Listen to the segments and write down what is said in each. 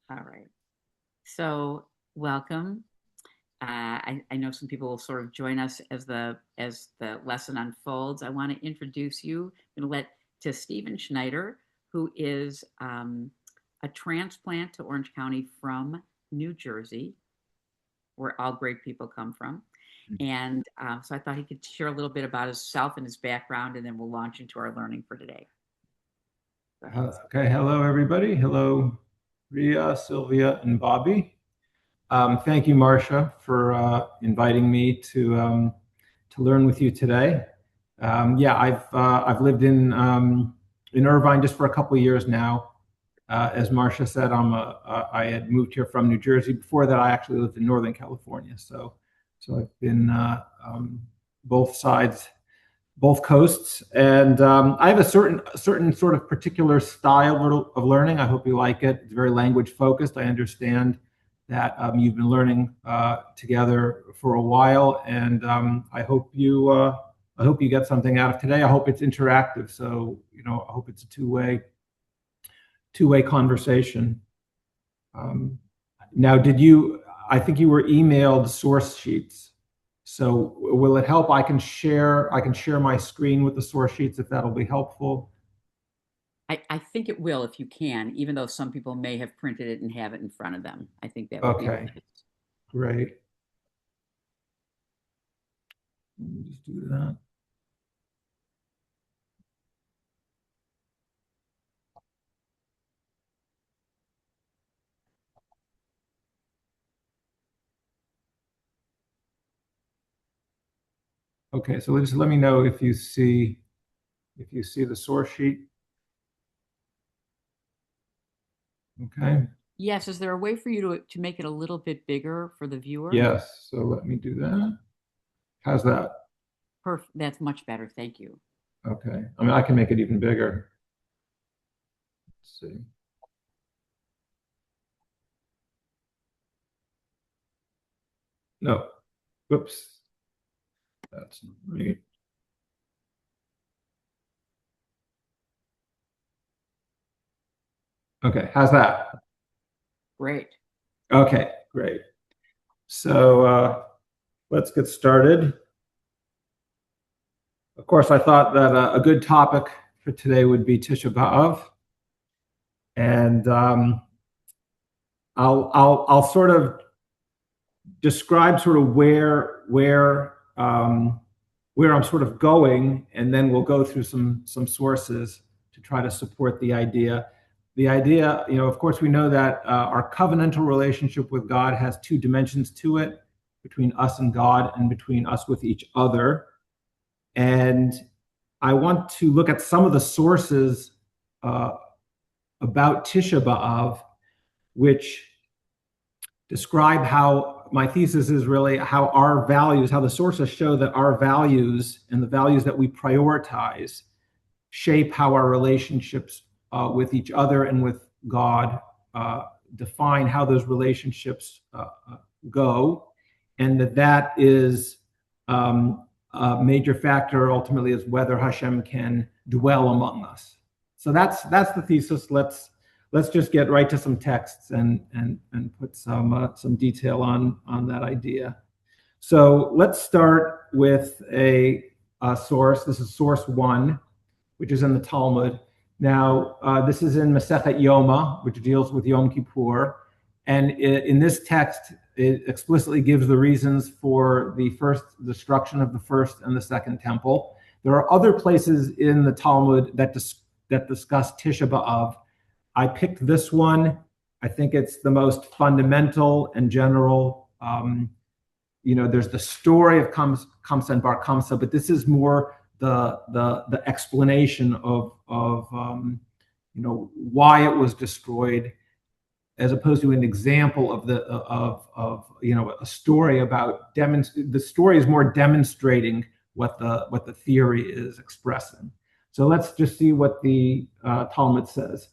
All right. So welcome. I know some people will sort of join us as the lesson unfolds. I want to introduce you. I'm going to Steven Schneider, who is a transplant to Orange County from New Jersey, where all great people come from. And so I thought he could share a little bit about himself and his background, and then we'll launch into our learning for today. Okay, hello everybody. Hello, Ria, Sylvia, and Bobby. Thank you, Marcia, for inviting me to learn with you today. Yeah, I've lived in Irvine just for a couple of years now. As Marcia said, I had moved here from New Jersey. Before that, I actually lived in Northern California. So I've been both sides, both coasts, and I have a certain sort of particular style of learning. I hope you like it. It's very language focused. I understand that you've been learning together for a while, and I hope you get something out of today. I hope it's interactive. So I hope it's a two-way conversation. Now, I think you were emailed source sheets. So will it help? I can share my screen with the source sheets if that'll be helpful. I think it will if you can, even though some people may have printed it and have it in front of them. I think that would be Okay, nice. great. Let me just do that. Okay, so just let me know if you see the source sheet. Okay. Yes, is there a way for you to make it a little bit bigger for the viewer? Yes, so let me do that. How's that? Perfect. That's much better. Thank you. Okay. I mean, I can make it even bigger. Let's see. No. Whoops. That's not right. Okay, how's that? Great. Okay, great. So let's get started. Of course, I thought that a good topic for today would be Tisha B'Av, and I'll sort of describe sort of where I'm sort of going, and then we'll go through some sources to try to support the idea. The idea, of course, we know that our covenantal relationship with God has two dimensions to it, between us and God and between us with each other. And I want to look at some of the sources about Tisha B'Av, which describe how my thesis is really how our values, how the sources show that our values and the values that we prioritize shape how our relationships with each other and with God define how those relationships go, and that is a major factor ultimately is whether Hashem can dwell among us. So that's the thesis. Let's just get right to some texts and put some detail on that idea. So let's start with a source. This is source 1, which is in the Talmud. Now, this is in Masechet Yoma, which deals with Yom Kippur. And in this text, it explicitly gives the reasons for the first destruction of the first and the second temple. There are other places in the Talmud that discuss Tisha B'Av. I picked this one. I think it's the most fundamental and general. There's the story of Kamsa and Bar Kamsa, but this is more the explanation of why it was destroyed, as opposed to an example of a story about the story is more demonstrating what the theory is expressing. So let's just see what the Talmud says.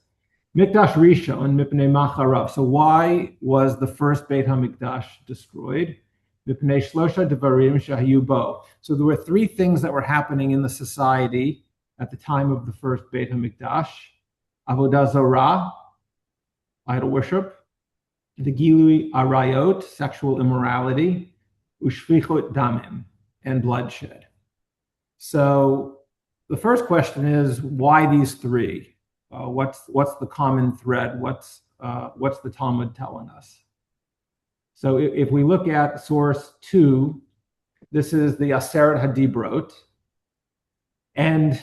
Mikdash Rishon mipnei macharav. So why was the first Beit HaMikdash destroyed? Mipnei shlosha devarim shahayu bo. So there were 3 things that were happening in the society at the time of the first Beit HaMikdash: avodah zarah, idol worship; the Gilui Arayot, sexual immorality, Ushfichot Damim, and bloodshed. So the first question is, why these three? What's the common thread? What's the Talmud telling us? So if we look at source 2, this is the Aseret HaDibrot, and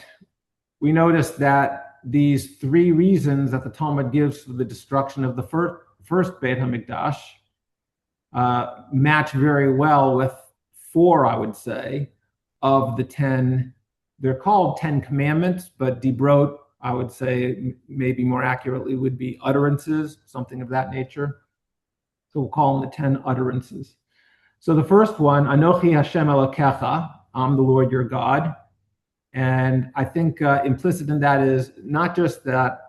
we notice that these three reasons that the Talmud gives for the destruction of the first Beit HaMikdash match very well with 4, I would say, of the 10. They're called 10 commandments, but Dibrot, I would say, maybe more accurately would be utterances, something of that nature. So we'll call them the 10 utterances. So the first one, Anochi Hashem Elokecha, I'm the Lord your God. And I think implicit in that is not just that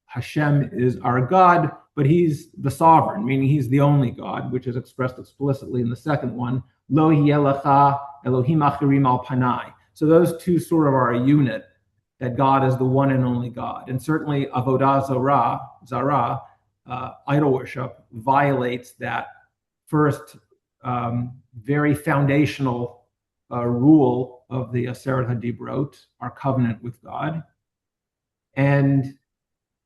Hashem is our God, but he's the sovereign, meaning he's the only God, which is expressed explicitly in the second one, Lo Yelecha Elohim Achirim Al Panai. So those two sort of are a unit, that God is the one and only God. And certainly Avodah Zarah, idol worship, violates that first very foundational rule of the Aseret HaDibrot, our covenant with God. And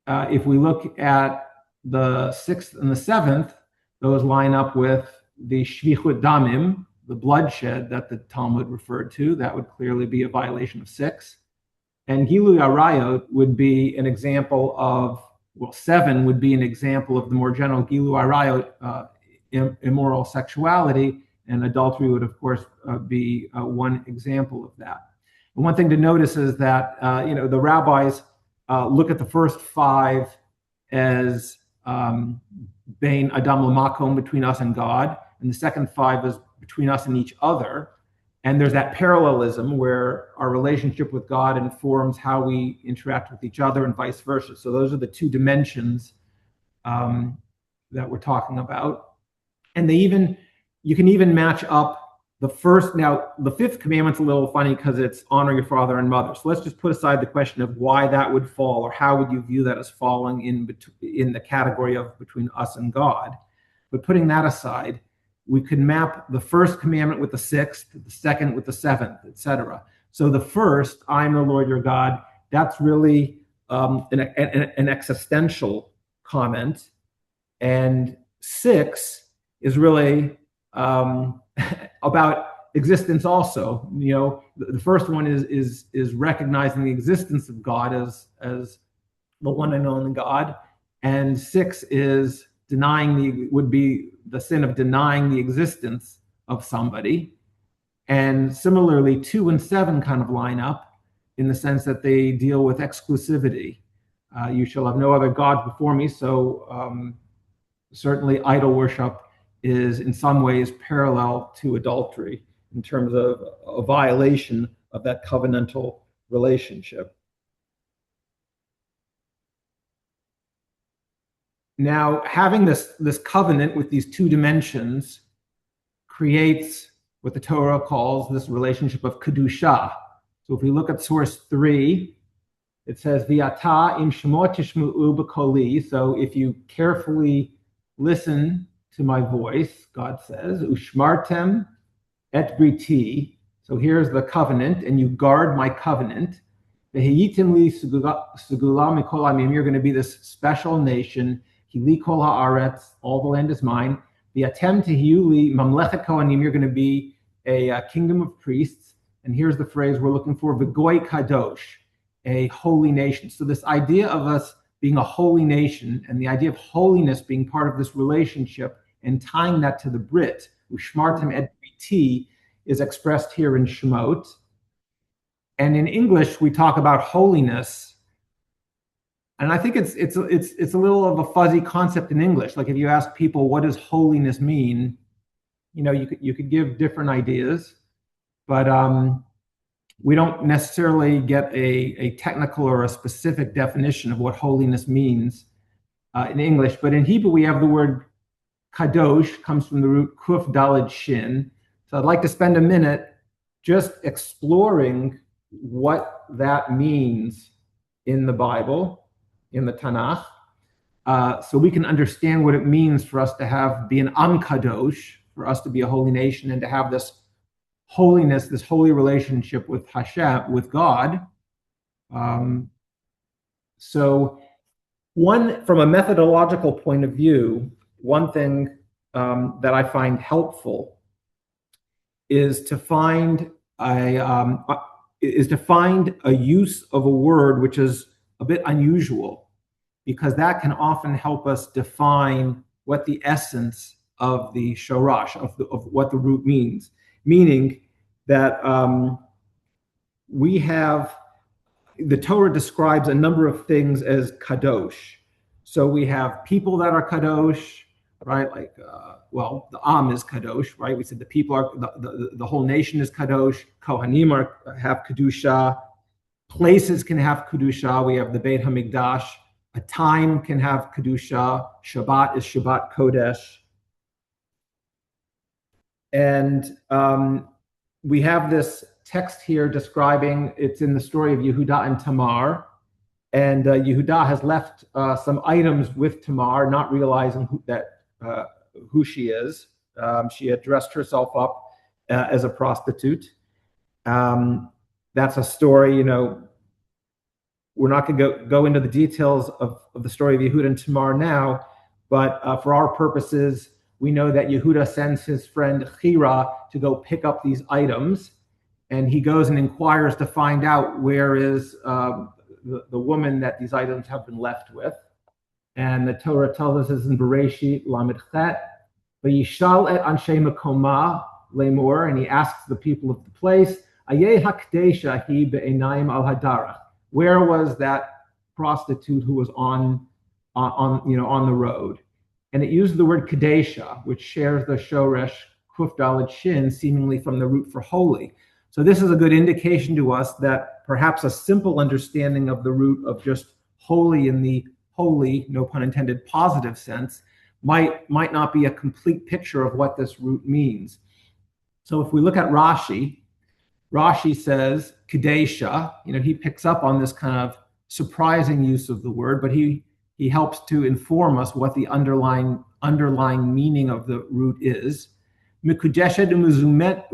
if we look at the 6th and the 7th, those line up with the Shvichut Damim, the bloodshed that the Talmud referred to. That would clearly be a violation of 6. And Gilui Arayot would be an example of, 7 would be an example of the more general Gilui Arayot, immoral sexuality, and adultery would, of course, be one example of that. And one thing to notice is that, the rabbis look at the first 5 as Bein Adam L'Makom, between us and God, and the second 5 is between us and each other. And there's that parallelism where our relationship with God informs how we interact with each other and vice versa. So those are the 2 dimensions that we're talking about. And you can even match up the first. Now, the 5th commandment's a little funny because it's honor your father and mother. So let's just put aside the question of why that would fall, or how would you view that as falling in the category of between us and God. But putting that aside, we could map the first commandment with the 6th, the second with the 7th, etc. So the first, I am the Lord your God, that's really an existential comment. And 6 is really about existence also. The first one is recognizing the existence of God as the one and only God. And 6 is would be the sin of denying the existence of somebody. And similarly, 2 and 7 kind of line up in the sense that they deal with exclusivity. You shall have no other gods before me. So certainly idol worship is in some ways parallel to adultery in terms of a violation of that covenantal relationship. Now, having this covenant with these 2 dimensions creates what the Torah calls this relationship of kedusha. So if we look at source 3, it says, V'ata im shemot tishma'u b'koli. So if you carefully listen to my voice, God says, ushmartem et briti. So here's the covenant, and you guard my covenant. V'heyitim li segula mikol amim. You're going to be this special nation. Hili kol haaretz, all the land is mine. V'atem tehiyu li mamlechet kohanim. You're going to be a kingdom of priests. And here's the phrase we're looking for: v'goy kadosh, a holy nation. So this idea of us being a holy nation, and the idea of holiness being part of this relationship, and tying that to the Brit, ushmartem et briti, is expressed here in Shemot. And in English, we talk about holiness. And I think it's a little of a fuzzy concept in English. Like if you ask people, what does holiness mean? You could give different ideas, but we don't necessarily get a technical or a specific definition of what holiness means in English. But in Hebrew, we have the word kadosh, comes from the root kuf daled shin. So I'd like to spend a minute just exploring what that means in the Bible, in the Tanakh. so we can understand what it means for us to be an Am Kadosh, for us to be a holy nation and to have this holiness, this holy relationship with Hashem, with God. So from a methodological point of view, one thing that I find helpful is to find a use of a word which is a bit unusual, because that can often help us define what the essence of the shorash, of what the root means. Meaning that the Torah describes a number of things as kadosh. So we have people that are kadosh, right? Like, the Am is kadosh, right? We said the people are, the whole nation is kadosh. Kohanim have kedusha. Places can have kedusha. We have the Beit Hamikdash. A time can have kedusha. Shabbat is Shabbat Kodesh. And we have this text here describing, it's in the story of Yehuda and Tamar. And Yehuda has left some items with Tamar, not realizing who she is. She had dressed herself up as a prostitute. That's a story, we're not going to go into the details of the story of Yehuda and Tamar now, but for our purposes, we know that Yehuda sends his friend Chira to go pick up these items, and he goes and inquires to find out where is the woman that these items have been left with. And the Torah tells us is in Bereshit Lamed Chet, Vayishal et Anshe Makoma Lemor, and he asks the people of the place, Ayeh Hakdesha hi be'enayim al hadarach. Where was that prostitute who was on the road? And it uses the word kadesha, which shares the shoresh kuf daled shin, seemingly from the root for holy. So this is a good indication to us that perhaps a simple understanding of the root of just holy in the holy, no pun intended, positive sense might not be a complete picture of what this root means. So if we look at Rashi says kadesha, he picks up on this kind of surprising use of the word, but he helps to inform us what the underlying meaning of the root is. Mikudeshet mizumenet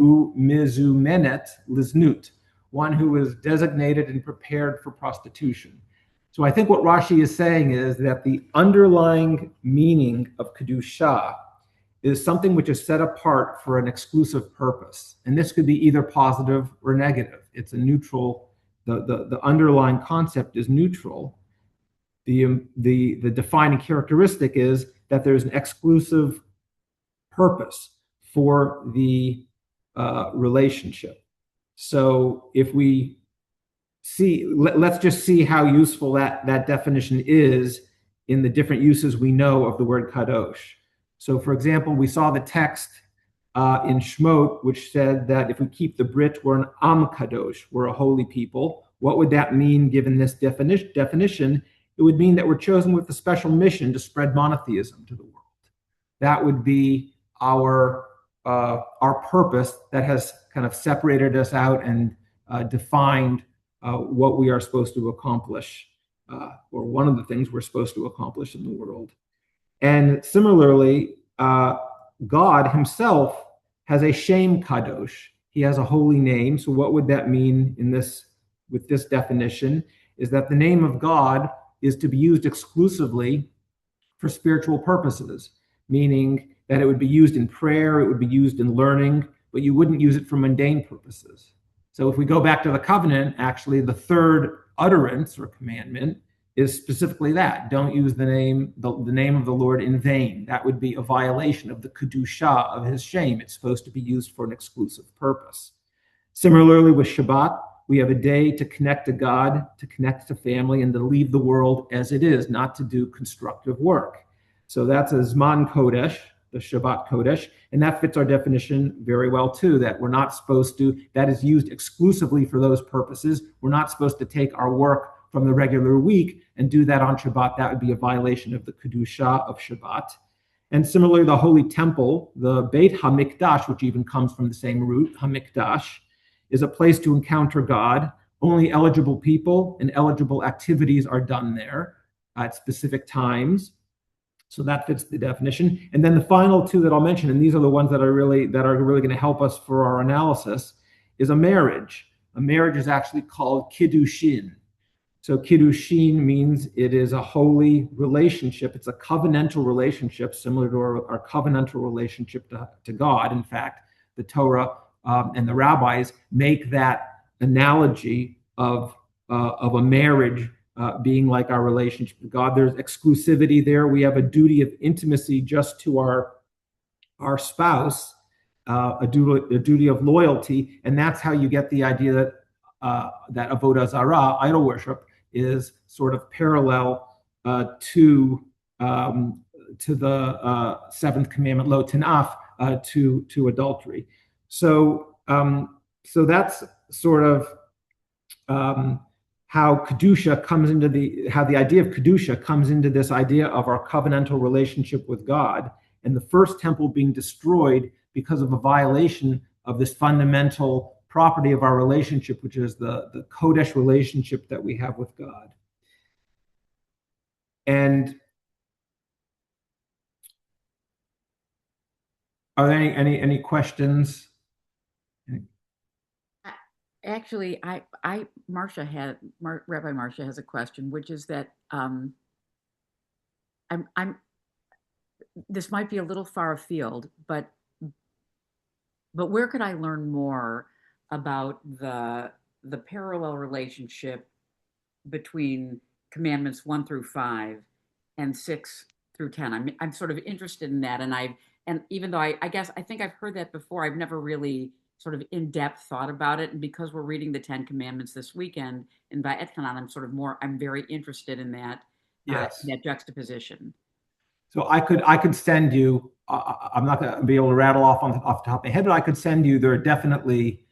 liznut, one who is designated and prepared for prostitution. So I think what Rashi is saying is that the underlying meaning of kedusha is something which is set apart for an exclusive purpose. And this could be either positive or negative. It's a neutral, the underlying concept is neutral. The defining characteristic is that there's an exclusive purpose for the relationship. So if we let's just see how useful that definition is in the different uses we know of the word kadosh. So for example, we saw the text in Shmot, which said that if we keep the Brit, we're an Am Kadosh, we're a holy people. What would that mean given this definition? It would mean that we're chosen with a special mission to spread monotheism to the world. That would be our purpose that has kind of separated us out and defined what we are supposed to accomplish, or one of the things we're supposed to accomplish in the world. And similarly, God himself has a Shem Kadosh. He has a holy name. So what would that mean with this definition? Is that the name of God is to be used exclusively for spiritual purposes, meaning that it would be used in prayer, it would be used in learning, but you wouldn't use it for mundane purposes. So if we go back to the covenant, actually the third utterance or commandment is specifically that. Don't use the name of the Lord in vain. That would be a violation of the kedusha of his shame. It's supposed to be used for an exclusive purpose. Similarly with Shabbat, we have a day to connect to God, to connect to family, and to leave the world as it is, not to do constructive work. So that's a Zman Kodesh, the Shabbat Kodesh, and that fits our definition very well too, that we're not supposed to, that is used exclusively for those purposes. We're not supposed to take our work from the regular week and do that on Shabbat. That would be a violation of the Kedusha of Shabbat. And similarly, the Holy Temple, the Beit HaMikdash, which even comes from the same root, HaMikdash, is a place to encounter God. Only eligible people and eligible activities are done there at specific times. So that fits the definition. And then the final two that I'll mention, and these are the ones that are really going to help us for our analysis, is a marriage. A marriage is actually called kiddushin. So kiddushin means it is a holy relationship. It's a covenantal relationship, similar to our covenantal relationship to God. In fact, the Torah and the rabbis make that analogy of a marriage being like our relationship with God. There's exclusivity there. We have a duty of intimacy just to our spouse, a duty of loyalty, and that's how you get the idea that that avodah zarah, idol worship, is sort of parallel to the seventh commandment, lo tanaf, to adultery. So that's sort of how kedusha comes into how the idea of kedusha comes into this idea of our covenantal relationship with God, and the first temple being destroyed because of a violation of this fundamental property of our relationship, which is the Kodesh relationship that we have with God. And are there any questions? Actually, Rabbi Marcia has a question, which is that this might be a little far afield, but where could I learn more about the parallel relationship between commandments 1 through 5 and 6 through 10? I'm sort of interested in that, and even though I guess I think I've heard that before, I've never really sort of in-depth thought about it. And because we're reading the 10 Commandments this weekend in Va'et Kanan, I'm very interested in that, Yes. that juxtaposition. So I could send you, I'm not going to be able to rattle off the top of my head, but I could send you, there are definitely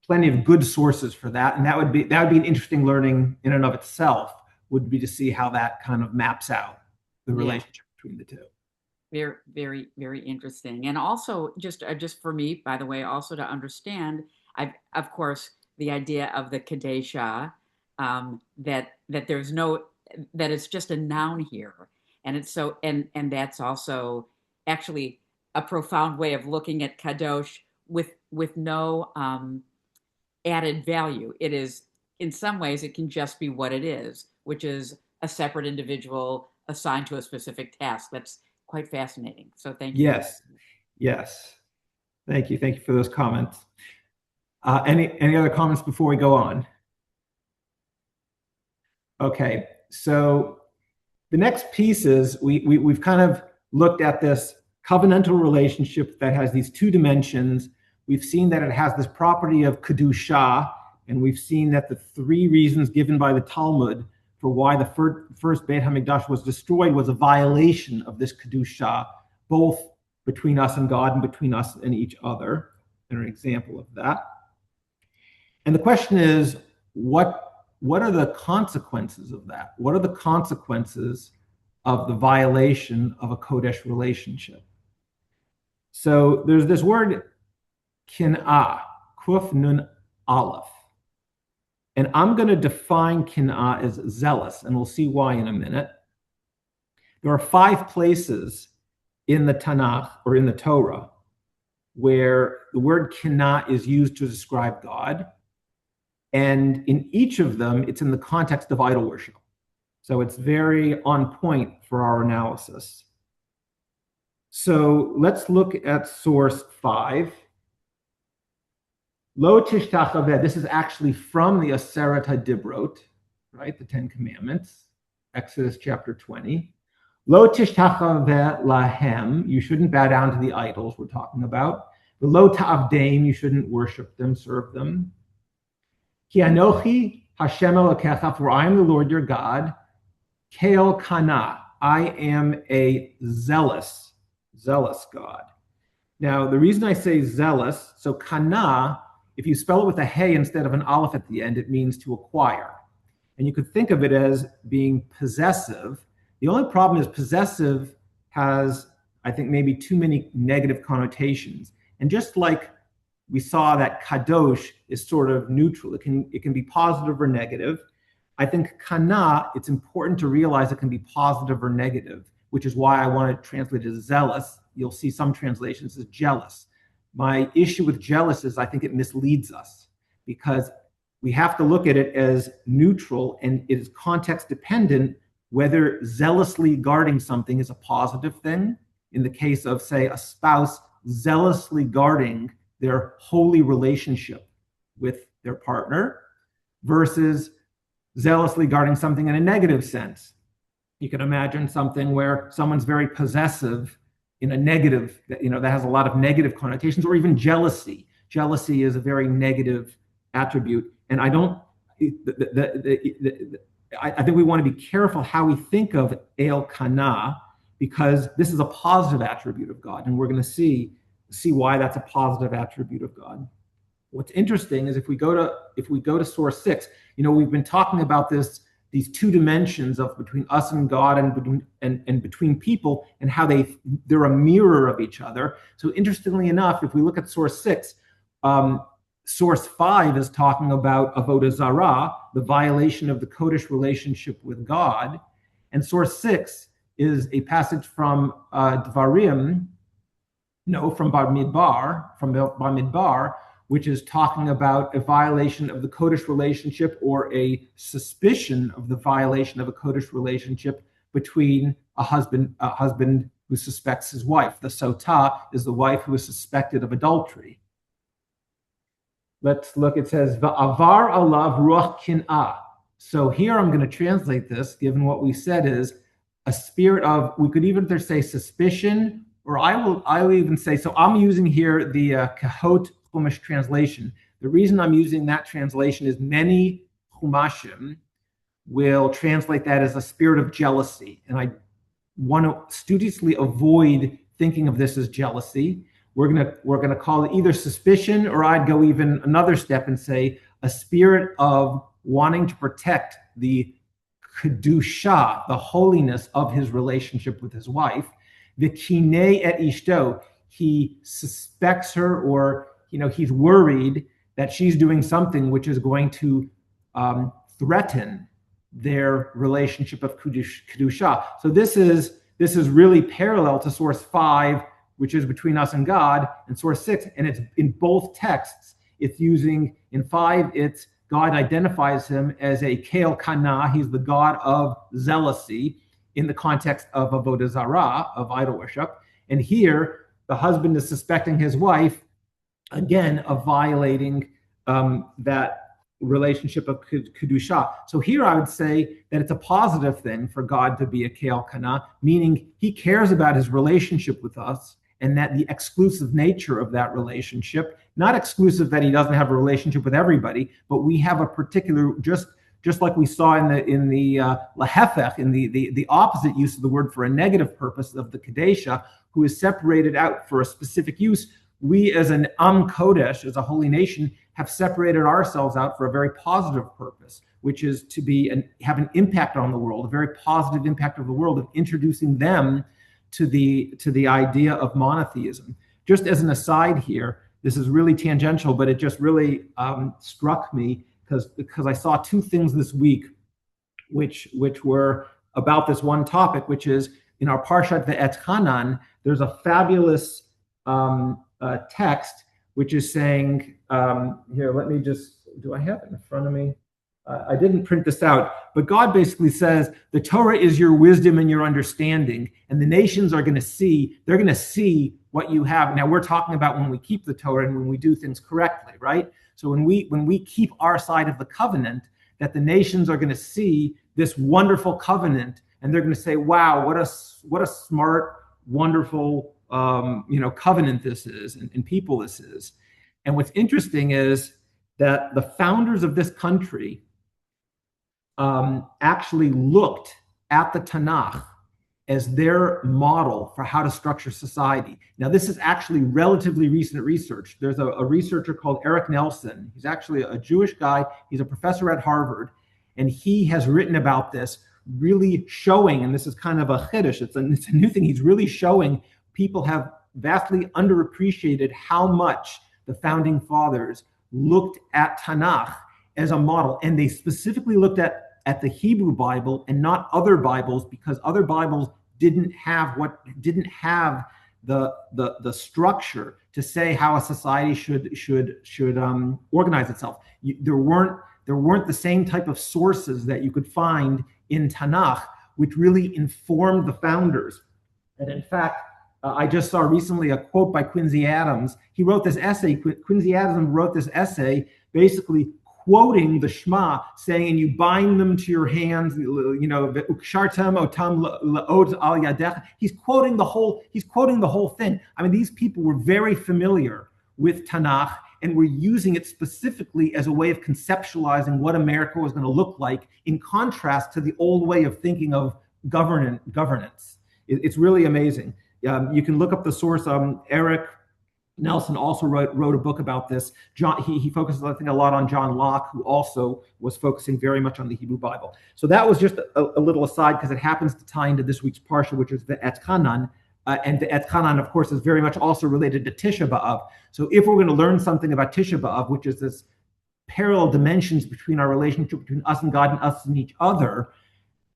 plenty of good sources for that. And that would be an interesting learning in and of itself, would be to see how that kind of maps out the relationship between the two. Very, very, very interesting. And also just for me, by the way, also to understand, of course, the idea of the Kadesha, that there's no, that it's just a noun here. And it's so, and that's also actually a profound way of looking at Kadosh with no added value. It is, in some ways, it can just be what it is, which is a separate individual assigned to a specific task. That's quite fascinating. So thank you. Yes. Thank you for those comments. Any other comments before we go on? Okay, so the next piece is we've kind of looked at this covenantal relationship that has these two dimensions. We've seen that it has this property of kedusha, and we've seen that the three reasons given by the Talmud for why the first Beit HaMikdash was destroyed was a violation of this kedusha, both between us and God and between us and each other. And an example of that. And the question is, what are the consequences of that? What are the consequences of the violation of a Kodesh relationship? So there's this word kin'ah, kuf nun aleph. And I'm going to define kin'ah as zealous, and we'll see why in a minute. There are 5 places in the Tanakh, or in the Torah, where the word kin'ah is used to describe God. And in each of them, it's in the context of idol worship. So it's very on point for our analysis. So let's look at source 5. Lo tishtachaveh, this is actually from the Aseret HaDibrot, right? The 10 Commandments, Exodus chapter 20. Lo tishtachaveh lahem, you shouldn't bow down to the idols we're talking about. The lo ta'avdeim, you shouldn't worship them, serve them. Ki anochi Hashem Elokecha, for I am the Lord your God. Keil kana, I am a zealous God. Now, the reason I say zealous, so kana, if you spell it with a hey instead of an aleph at the end, it means to acquire. And you could think of it as being possessive. The only problem is possessive has, I think, maybe too many negative connotations. And just like we saw that kadosh is sort of neutral, it can be positive or negative. I think kana, it's important to realize it can be positive or negative, which is why I want to translate it as zealous. You'll see some translations as jealous. My issue with jealous is I think it misleads us because we have to look at it as neutral, and it is context dependent whether zealously guarding something is a positive thing. In the case of, say, a spouse zealously guarding their holy relationship with their partner versus zealously guarding something in a negative sense. You can imagine something where someone's very possessive in a negative, that has a lot of negative connotations, or even jealousy. Jealousy is a very negative attribute. And I think we want to be careful how we think of El Kana, because this is a positive attribute of God, and we're going to see why that's a positive attribute of God. What's interesting is if we go to source 6, we've been talking about these two dimensions of between us and God and between people, and how they're a mirror of each other. So interestingly enough, if we look at source 6, source 5 is talking about avodah zarah, the violation of the Kodesh relationship with God, and source 6 is a passage from Dvarim, from Bamidbar, which is talking about a violation of the Kodesh relationship, or a suspicion of the violation of a Kodesh relationship between a husband who suspects his wife. The sotah is the wife who is suspected of adultery. Let's look. It says, "Va'avar alav ruach kin'ah." So here I'm going to translate this, given what we said, is a spirit of, we could even say suspicion, or I will even say, so I'm using here the Kahot Chumash translation. The reason I'm using that translation is many Chumashim will translate that as a spirit of jealousy. And I want to studiously avoid thinking of this as jealousy. We're gonna call it either suspicion, or I'd go even another step and say a spirit of wanting to protect the kedusha, the holiness of his relationship with his wife. The kinei et ishto, he suspects her, or he's worried that she's doing something which is going to threaten their relationship of kedusha. So this is really parallel to source 5, which is between us and God, and source 6, and it's in both texts. It's using, in 5, it's God identifies him as a Keil Kana, he's the God of zealousy, in the context of avodah zarah, of idol worship. And here, the husband is suspecting his wife, again, of violating that relationship of kedusha. So here I would say that it's a positive thing for God to be a Keil Kana, meaning he cares about his relationship with us, and that the exclusive nature of that relationship, not exclusive that he doesn't have a relationship with everybody, but we have a particular, just like we saw in the lahefech, in the opposite use of the word for a negative purpose of the Kadesha, who is separated out for a specific use. We as an Am Kodesh, as a holy nation, have separated ourselves out for a very positive purpose, which is to have an impact on the world, a very positive impact of the world, of introducing them to the idea of monotheism. Just as an aside here, this is really tangential, but it just really struck me because I saw two things this week which were about this one topic, which is in our Parshat Ve'et Hanan, there's a fabulous text which is saying, here, let me just, do I have it in front of me? I didn't print this out, but God basically says the Torah is your wisdom and your understanding, and the nations are going to see, they're going to see what you have. Now we're talking about when we keep the Torah and when we do things correctly, right? So when we keep our side of the covenant, that the nations are going to see this wonderful covenant, and they're going to say, wow, what a smart, wonderful covenant this is, and people this is. And what's interesting is that the founders of this country actually looked at the Tanakh as their model for how to structure society. Now, this is actually relatively recent research. There's a researcher called Eric Nelson. He's actually a Jewish guy. He's a professor at Harvard, and he has written about this, really showing, and this is kind of a chiddush, it's a new thing, he's really showing people have vastly underappreciated how much the founding fathers looked at Tanakh as a model, and they specifically looked at at the Hebrew Bible and not other Bibles, because other Bibles didn't have the structure to say how a society should organize itself. There weren't the same type of sources that you could find in Tanakh, which really informed the founders. And in fact, I just saw recently a quote by Quincy Adams. He wrote this essay. Quincy Adams wrote this essay basically quoting the Shema, saying, and you bind them to your hands, ukshartem otam le'od al yadech. He's quoting the whole thing. I mean, these people were very familiar with Tanakh and were using it specifically as a way of conceptualizing what America was going to look like, in contrast to the old way of thinking of governance. It's really amazing. You can look up the source. Eric Nelson also wrote a book about this. He focuses, I think, a lot on John Locke, who also was focusing very much on the Hebrew Bible. So that was just a little aside, because it happens to tie into this week's parsha, which is the Et Chanan. And the Et Chanan, of course, is very much also related to Tisha B'Av. So if we're going to learn something about Tisha B'Av, which is this parallel dimensions between our relationship between us and God and us and each other,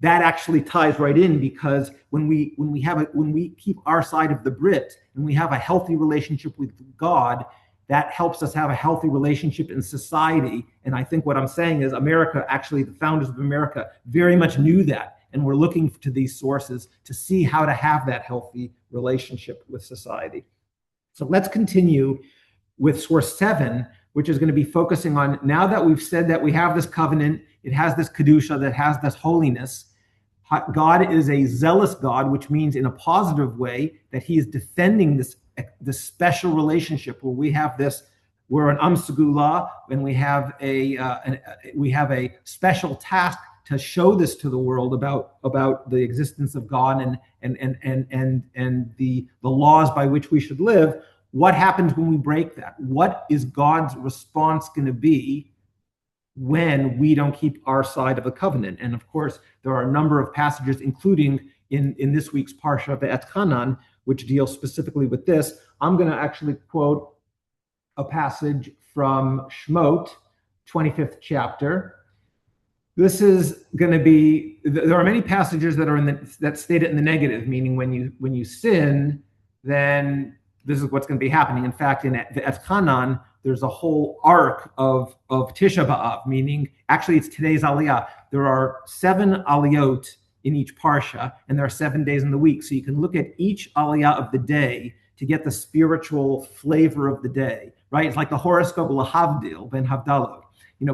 that actually ties right in, because when we keep our side of the Brit and we have a healthy relationship with God, that helps us have a healthy relationship in society. And I think what I'm saying is America, actually the founders of America, very much knew that, and we're looking to these sources to see how to have that healthy relationship with society. So let's continue with source 7, which is going to be focusing on, now that we've said that we have this covenant, it has this kedusha, that has this holiness. God is a zealous God, which means in a positive way that he is defending this special relationship where we're an Segula, and we have a special task to show this to the world about the existence of God and the laws by which we should live. What happens when we break that? What is God's response going to be when we don't keep our side of the covenant? And of course, there are a number of passages, including in this week's parsha of the Et Chanan, which deals specifically with this. I'm going to actually quote a passage from Shemot, 25th chapter. This is going to be, there are many passages that state it in the negative, meaning when you sin, then this is what's going to be happening. In fact, in the Et Chanan, there's a whole arc of Tisha B'Av, meaning actually it's today's Aliyah. There are 7 Aliyot in each parsha, and there are 7 days in the week. So you can look at each Aliyah of the day to get the spiritual flavor of the day, right? It's like the horoscope Lahavdil ben Havdalah.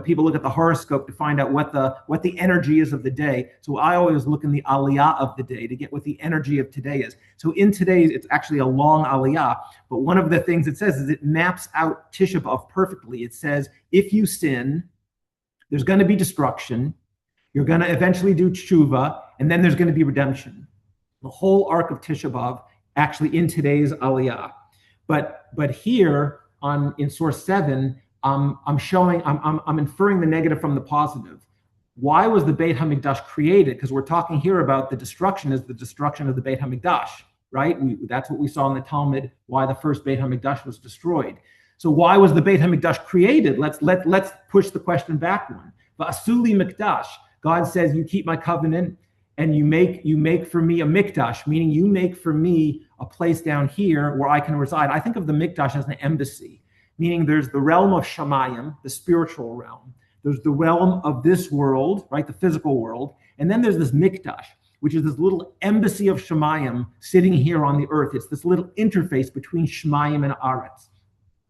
People look at the horoscope to find out what the energy is of the day. So I always look in the aliyah of the day to get what the energy of today is. So in today's, it's actually a long aliyah. But one of the things it says is it maps out Tisha B'Av perfectly. It says, if you sin, there's going to be destruction. You're going to eventually do tshuva, and then there's going to be redemption. The whole arc of Tisha B'Av actually in today's aliyah. But here in source 7, I'm inferring the negative from the positive. Why was the Beit HaMikdash created? Because we're talking here about the destruction of the Beit HaMikdash, right? That's what we saw in the Talmud, why the first Beit HaMikdash was destroyed. So why was the Beit HaMikdash created? Let's push the question back one. V'asuli Mikdash. God says, you keep my covenant and you make for me a Mikdash, meaning you make for me a place down here where I can reside. I think of the Mikdash as an embassy. Meaning there's the realm of Shamayim, the spiritual realm. There's the realm of this world, right, the physical world. And then there's this Mikdash, which is this little embassy of Shamayim sitting here on the earth. It's this little interface between Shamayim and Aretz.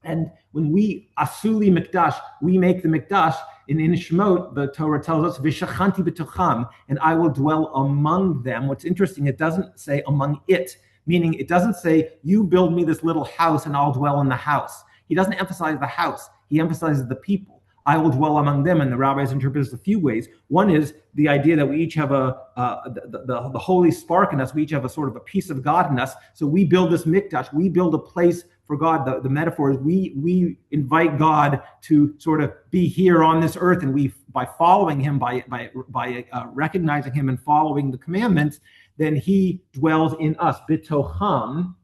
And when we, Asuli Mikdash, we make the Mikdash, in Shemot, the Torah tells us, V'shachanti b'tocham, and I will dwell among them. What's interesting, it doesn't say among it, meaning it doesn't say, you build me this little house and I'll dwell in the house. He doesn't emphasize the house. He emphasizes the people. I will dwell among them, and the rabbis interpret this a few ways. One is the idea that we each have the holy spark in us. We each have a sort of a piece of God in us. So we build this mikdash. We build a place for God. The metaphor is we invite God to sort of be here on this earth, and we, by following him, by recognizing him and following the commandments, then he dwells in us. Bitocham.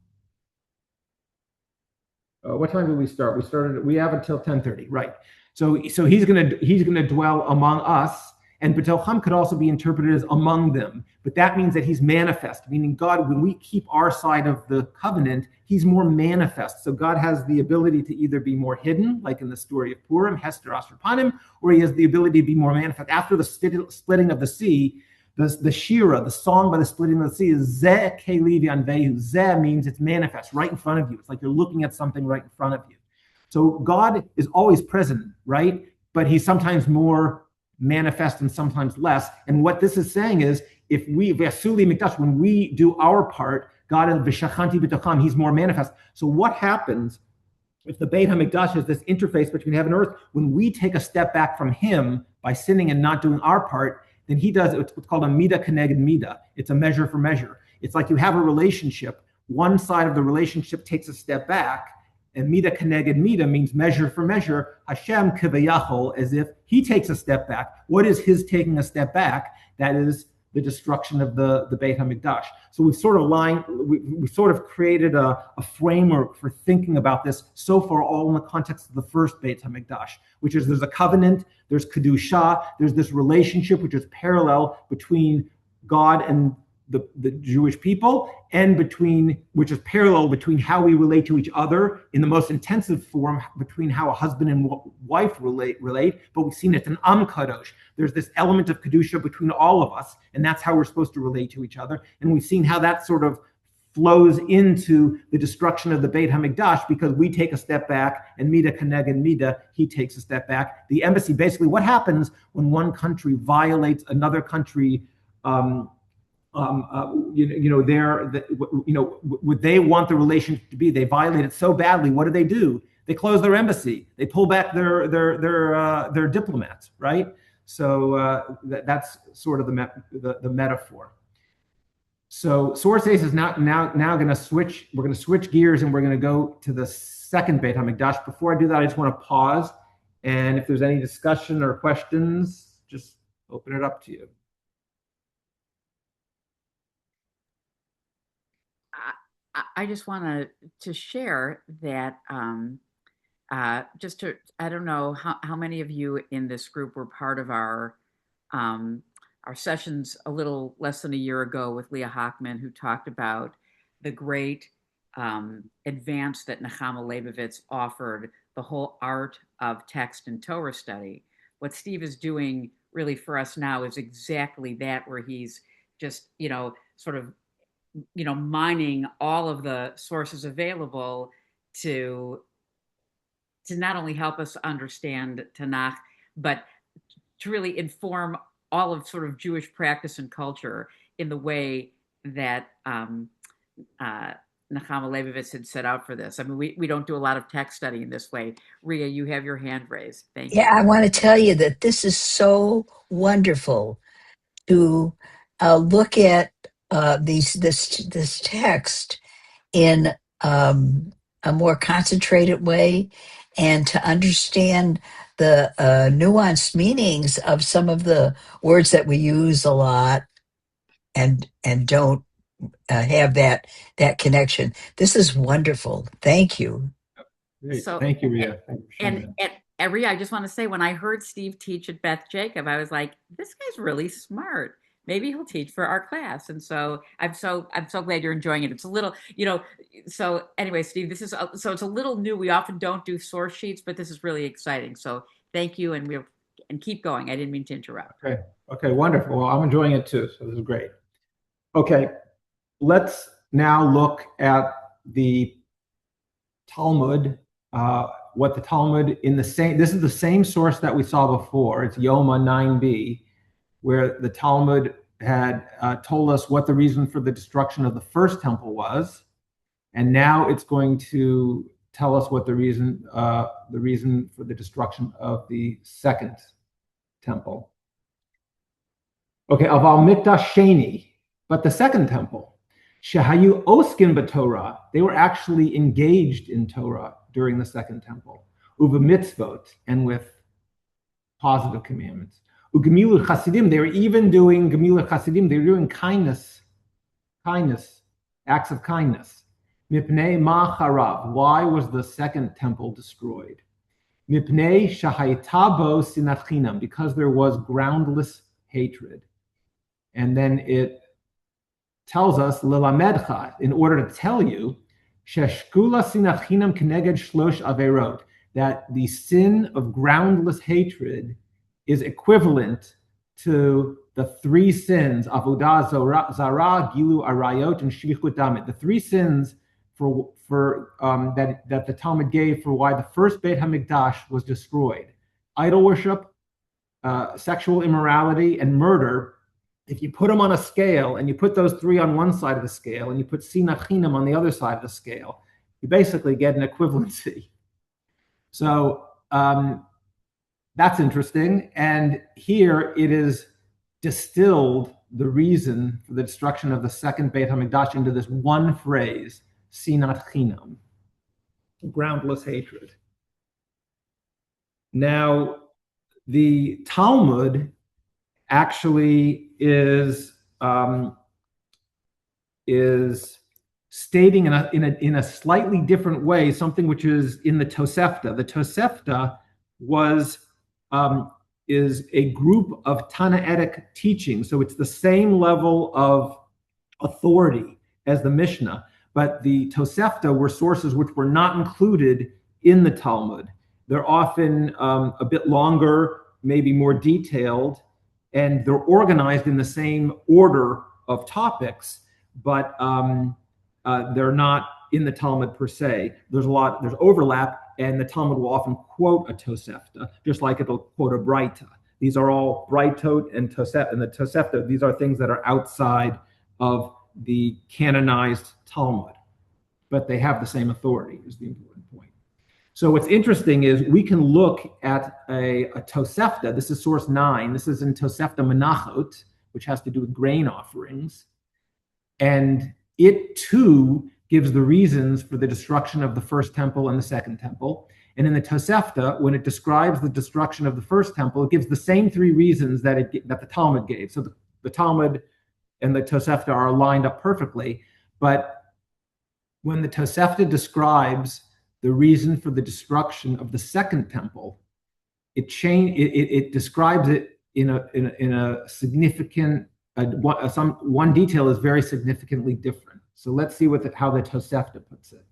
What time did we start? We have until 10:30, right? So he's gonna dwell among us, And b'tocham could also be interpreted as among them. But that means that he's manifest, meaning God, when we keep our side of the covenant, he's more manifest. So God has the ability to either be more hidden, like in the story of Purim, Hester Asher Panim, or he has the ability to be more manifest. After the splitting of the sea, the Shira, the song by the splitting of the sea, is Zeh Kelevi Anvehu. Zeh means it's manifest, right in front of you. It's like you're looking at something right in front of you. So God is always present, right? But he's sometimes more manifest and sometimes less. And what this is saying is, if we Vasuli Mikdash, when we do our part, God and V'shachanti b'tocham, he's more manifest. So what happens if the Beit HaMikdash is this interface between heaven and earth? When we take a step back from him by sinning and not doing our part, then he does what's called a midah keneged midah. It's a measure for measure. It's like you have a relationship. One side of the relationship takes a step back, and midah keneged midah means measure for measure. Hashem kivayachol, as if he takes a step back. What is his taking a step back? That is the destruction of the Beit HaMikdash. So we've sort of created a framework for thinking about this so far, all in the context of the first Beit HaMikdash, which is there's a covenant, there's Kedusha, there's this relationship which is parallel between God and the Jewish people, and which is parallel between how we relate to each other in the most intensive form, between how a husband and wife relate, but we've seen it in Am Kadosh. There's this element of Kedusha between all of us, and that's how we're supposed to relate to each other. And we've seen how that sort of flows into the destruction of the Beit HaMikdash, because we take a step back, and midah keneged midah, he takes a step back. The embassy, basically, what happens when one country violates another country? Would they want the relationship to be? They violate it so badly. What do? They close their embassy. They pull back their diplomats, right? So that's sort of the metaphor. So Source Ace is now going to switch. We're going to switch gears, and we're going to go to the second Beit HaMikdash. Before I do that, I just want to pause, and if there's any discussion or questions, just open it up to you. I just want to share that I don't know how many of you in this group were part of our sessions a little less than a year ago with Leah Hockman, who talked about the great advance that Nechama Leibovitz offered, the whole art of text and Torah study. What Steve is doing really for us now is exactly that, where he's just, sort of mining all of the sources available to not only help us understand Tanakh, but to really inform all of sort of Jewish practice and culture in the way that Nechama Leibovitz had set out for this. I mean, we don't do a lot of text study in this way. Ria, you have your hand raised. Thank you. Yeah, I want to tell you that this is so wonderful to look at this text in a more concentrated way, and to understand the nuanced meanings of some of the words that we use a lot and don't have that connection. This is wonderful. Thank you. Great. Thank you, Ria. And Ria, I just want to say, when I heard Steve teach at Beth Jacob, I was like, this guy's really smart. Maybe he'll teach for our class. And so I'm so glad you're enjoying it. It's a little, so anyway, Steve, it's a little new. We often don't do source sheets, but this is really exciting. So thank you. And keep going. I didn't mean to interrupt. Okay, wonderful. Well, I'm enjoying it too. So this is great. Okay, let's now look at the Talmud. What the Talmud this is the same source that we saw before. It's Yoma 9b, where the Talmud had told us what the reason for the destruction of the first temple was, and now it's going to tell us what the reason for the destruction of the second temple. Okay, Aval Mikdash Sheni, but the second temple, Shehayu Oskin b'Torah, they were actually engaged in Torah during the second temple, uva mitzvot, and with positive commandments. Ugemilu Chasidim, they were even doing Gemilu Chasidim, they were doing kindness, acts of kindness. Mipnei ma charav, why was the second temple destroyed? Mipnei shahaytabo sinat chinam, because there was groundless hatred. And then it tells us, Lilamedcha, in order to tell you, Sheshkula sinachinam keneged shlosh averot, that the sin of groundless hatred is equivalent to the three sins, avodah zara, gilu arayot, and shvichut damit. The three sins that the Talmud gave for why the first Beit HaMikdash was destroyed: idol worship, sexual immorality, and murder. If you put them on a scale and you put those three on one side of the scale and you put sinat chinam on the other side of the scale, you basically get an equivalency. So that's interesting. And here it is distilled the reason for the destruction of the second Beit HaMikdash into this one phrase, sinat chinam, groundless hatred. Now, the Talmud actually is stating in a slightly different way something which is in the Tosefta. The Tosefta is a group of Tannaitic teachings, so it's the same level of authority as the Mishnah, but the Tosefta were sources which were not included in the Talmud. They're often a bit longer, maybe more detailed, and they're organized in the same order of topics, but they're not in the Talmud per se. There's overlap, and the Talmud will often quote a Tosefta, just like it'll quote a Breita. These are all Breitot and Tosefta, and the Tosefta, these are things that are outside of the canonized Talmud, but they have the same authority, is the important point. So what's interesting is we can look at a Tosefta. This is source 9. This is in Tosefta Menachot, which has to do with grain offerings. And it too gives the reasons for the destruction of the first temple and the second temple. And in the Tosefta, when it describes the destruction of the first temple, it gives the same three reasons that the Talmud gave. So the Talmud and the Tosefta are lined up perfectly. But when the Tosefta describes the reason for the destruction of the second temple, it describes it in a significant one detail is very significantly different. So let's see how the Tosefta puts it.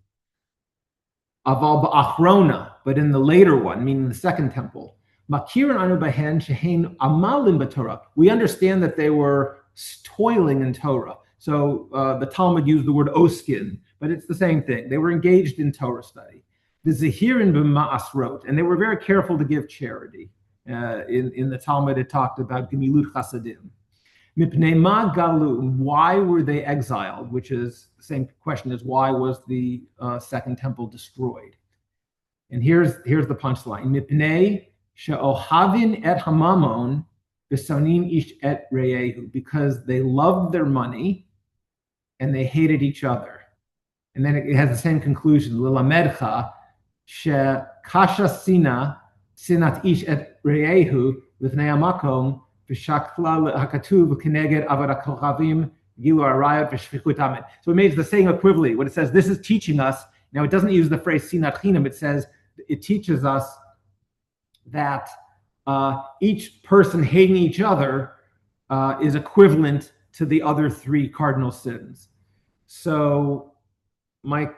Aval ba'achrona, but in the later one, meaning the second temple, makirin anu bahen shehein amalim b'Torah. We understand that they were toiling in Torah. So the Talmud used the word oskin, but it's the same thing. They were engaged in Torah study. The Zehirin b'ma'asrot, and they were very careful to give charity. In the Talmud, it talked about gemilut chasadim. Mipnei ma galu, why were they exiled? Which is the same question as why was the second temple destroyed? And here's the punchline. Mipnei she'ohavin et hamamon b'sonim ish et reyehu, because they loved their money and they hated each other. And then it has the same conclusion. Lilamedcha she'kasha sinat ish et reyehu l'fnei hamakom v'shakla hakatuv keneged avodat kochavim gilu arayot v'shvichut amit. So it makes the same equivalently. What it says, this is teaching us. Now it doesn't use the phrase sinat chinam. It teaches us that each person hating each other is equivalent to the other three cardinal sins. So my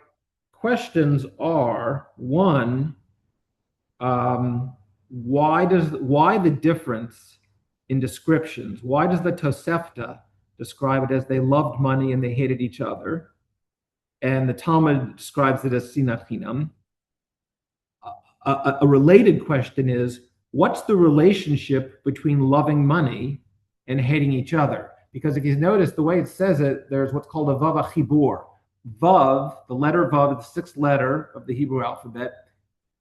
questions are, one, why the difference in descriptions? Why does the Tosefta describe it as they loved money and they hated each other, and the Talmud describes it as sinat chinam? A related question is, what's the relationship between loving money and hating each other? Because if you notice the way it says it, there's what's called a vav achibur. Vav, the letter vav, the sixth letter of the Hebrew alphabet,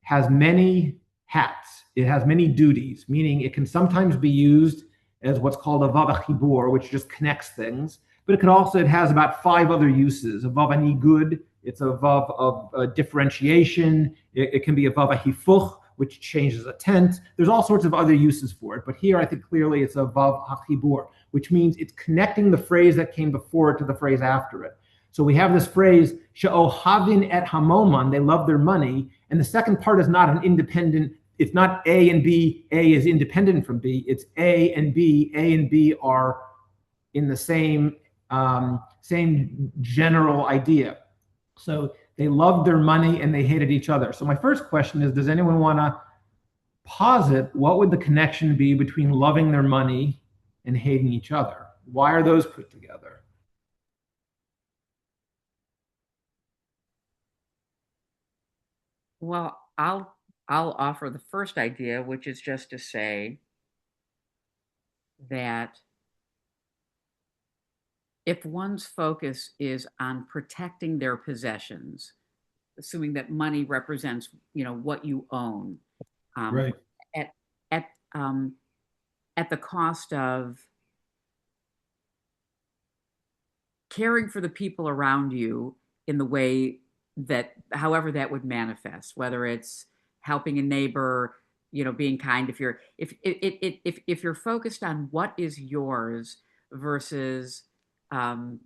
has many hats. It has many duties, meaning it can sometimes be used as what's called a vav achibur, which just connects things. But it has about 5 other uses. A vav anigud, it's a vav of differentiation. It can be a vav ahifuch, which changes a tent. There's all sorts of other uses for it. But here I think clearly it's a vav hachibur, which means it's connecting the phrase that came before it to the phrase after it. So we have this phrase, she'ohavin et hamoman, they love their money. And the second part is not an independent it's not A and B, A is independent from B, it's A and B are in the same general idea. So they loved their money and they hated each other. So my first question is, does anyone want to posit what would the connection be between loving their money and hating each other? Why are those put together? Well, I'll offer the first idea, which is just to say that if one's focus is on protecting their possessions, assuming that money represents, what you own, um, Right. at at at the cost of caring for the people around you in the way that, however that would manifest, whether it's helping a neighbor, being kind. If you're focused on what is yours versus um,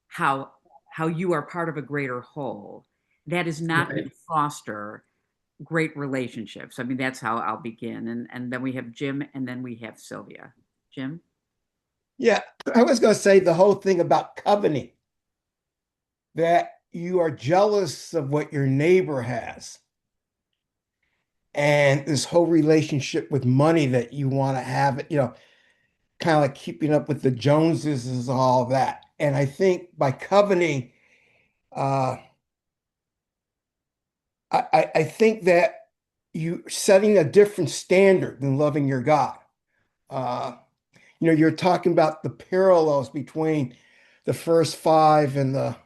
how how you are part of a greater whole, that is not going Right. to foster great relationships. I mean, that's how I'll begin, and then we have Jim, and then we have Sylvia. Jim. Yeah, I was going to say the whole thing about coveting, that you are jealous of what your neighbor has. And this whole relationship with money that you want to have, kind of like keeping up with the Joneses is all that. And I think by coveting, uh, I think that you setting a different standard than loving your God. Uh, you're talking about the parallels between the first five and the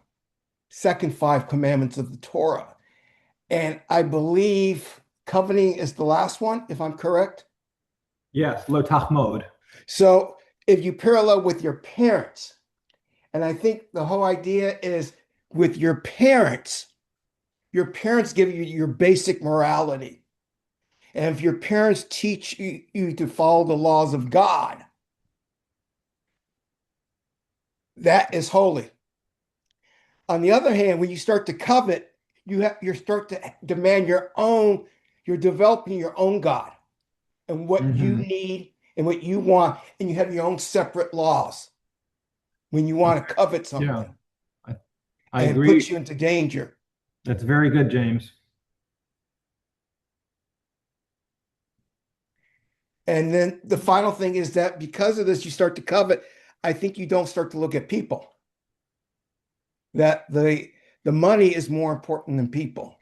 second five commandments of the Torah. And I believe coveting is the last one, if I'm correct. Yes, lo tachmod. So if you parallel with your parents, and I think the whole idea is with your parents give you your basic morality. And if your parents teach you to follow the laws of God, that is holy. On the other hand, when you start to covet, you start to demand you're developing your own God and what you need and what you want, and you have your own separate laws when you want to covet something. Yeah, I and agree. It puts you into danger. That's very good, James. And then the final thing is that because of this, you start to covet. I think you don't start to look at people. That the money is more important than people.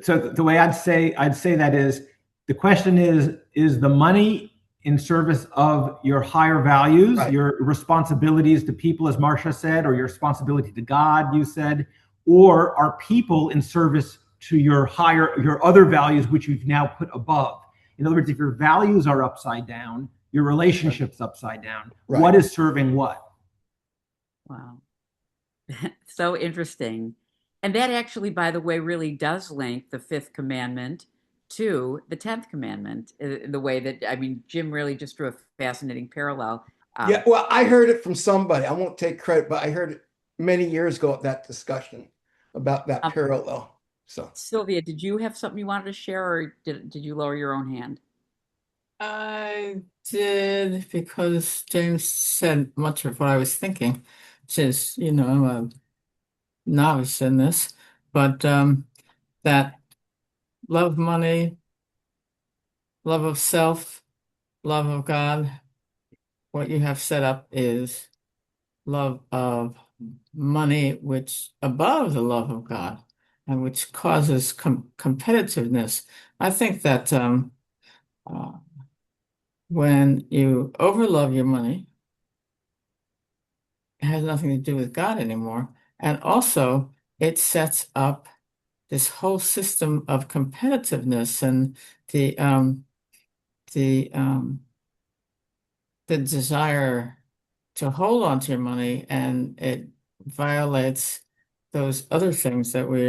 So the way I'd say that is, the question is the money in service of your higher values, Right. your responsibilities to people, as Marcia said, or your responsibility to God, you said, or are people in service to your other values, which you've now put above? In other words, if your values are upside down, your relationship's upside down. Right. What is serving what? Wow. So interesting. And that actually, by the way, really does link the fifth commandment to the 10th commandment, the way that, I mean, Jim really just drew a fascinating parallel. Yeah, well, I heard it from somebody. I won't take credit, but I heard it many years ago at that discussion about that parallel. So, Sylvia, did you have something you wanted to share, or did you lower your own hand? I did, because James said much of what I was thinking, which is, I'm a novice in this, but that love of money, love of self, love of God, what you have set up is love of money, which above the love of God, and which causes competitiveness. I think that when you overlove your money, it has nothing to do with God anymore. And also, it sets up this whole system of competitiveness and the the um, the desire to hold on to your money, and it violates those other things that we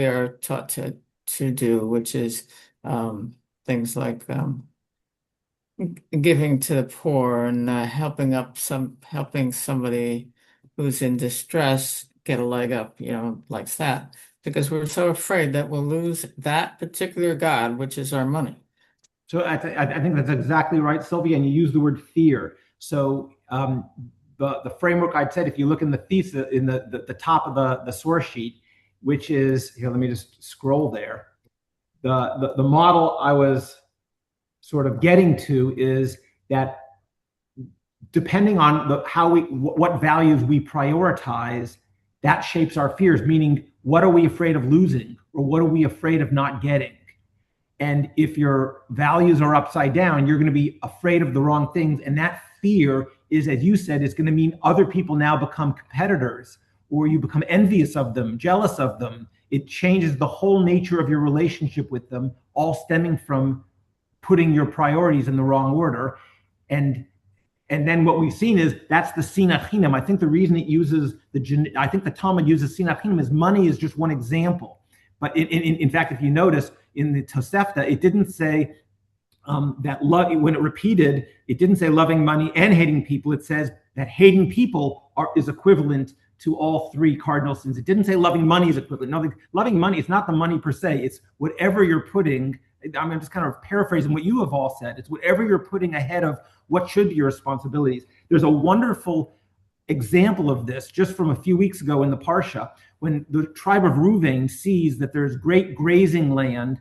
are taught to do, which is things like giving to the poor and helping somebody who's in distress get a leg up, like that, because we're so afraid that we'll lose that particular God, which is our money. So I think that's exactly right, Sylvia. And you use the word fear. So the framework I'd said, if you look in the thesis in the top of the source sheet, which is here, let me just scroll there. The model I was sort of getting to is that depending on what values we prioritize, that shapes our fears. Meaning, what are we afraid of losing, or what are we afraid of not getting? And if your values are upside down, you're going to be afraid of the wrong things. And that fear is, as you said, is going to mean other people now become competitors, or you become envious of them, jealous of them. It changes the whole nature of your relationship with them, all stemming from putting your priorities in the wrong order. And then what we've seen is that's the sinat chinam. I think the reason it uses I think the Talmud uses sinat chinam is money is just one example. But in fact, if you notice in the Tosefta, it didn't say that when it repeated, it didn't say loving money and hating people. It says that hating people is equivalent to all three cardinal sins. It didn't say loving money is equivalent. No, loving money, it's not the money per se. It's whatever you're putting. I'm just kind of paraphrasing what you have all said. It's whatever you're putting ahead of what should be your responsibilities. There's a wonderful example of this just from a few weeks ago in the Parsha, when the tribe of Reuven sees that there's great grazing land